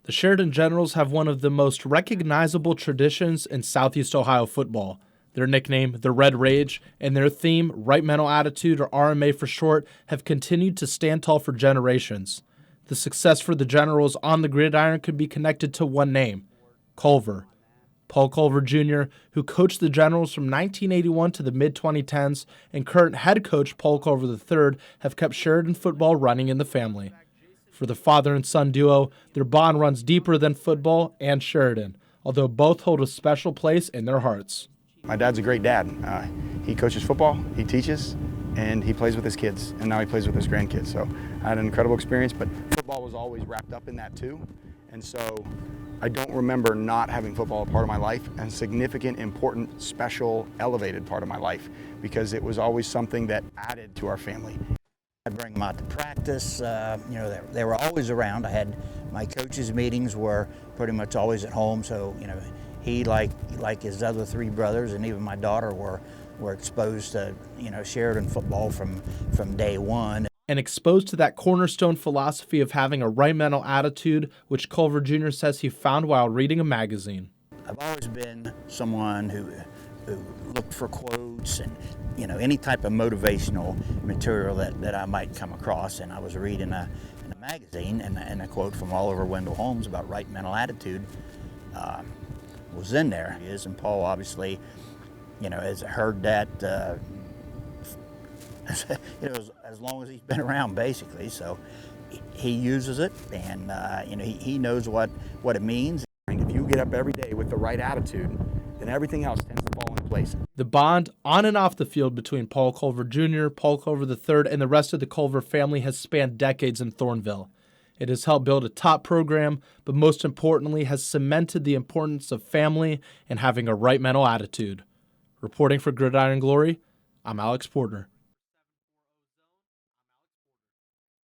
The Sheridan Generals have one of the most recognizable traditions in Southeast Ohio football. Their nickname, the Red Rage, and their theme, Right Mental Attitude, or RMA for short, have continued to stand tall for generations. The success for the Generals on the gridiron could be connected to one name, Culver. Paul Culver Jr., who coached the Generals from 1981 to the mid-2010s, and current head coach Paul Culver III have kept Sheridan football running in the family. For the father and son duo, their bond runs deeper than football and Sheridan, although both hold a special place in their hearts. My dad's a great dad. He coaches football, he teaches, and he plays with his kids, and now he plays with his grandkids. So I had an incredible experience, but football was always wrapped up in that too. And so I don't remember not having football a part of my life, and a significant, important, special, elevated part of my life, because it was always something that added to our family. I'd bring them out to practice. They were always around. I had my coaches' meetings were pretty much always at home. So he like his other three brothers, and even my daughter were exposed to Sheridan football from day one. And exposed to that cornerstone philosophy of having a right mental attitude, which Culver Jr. says he found while reading a magazine. I've always been someone who looked for quotes and any type of motivational material that I might come across. And I was reading in a magazine, and a quote from Oliver Wendell Holmes about right mental attitude was in there. And Paul obviously, has heard that as long as he's been around, basically. So he uses it, and he knows what it means. If you get up every day with the right attitude, then everything else tends to fall into place. The bond on and off the field between Paul Culver Jr., Paul Culver III, and the rest of the Culver family has spanned decades in Thornville. It has helped build a top program, but most importantly has cemented the importance of family and having a right mental attitude. Reporting for Gridiron Glory, I'm Alex Porter.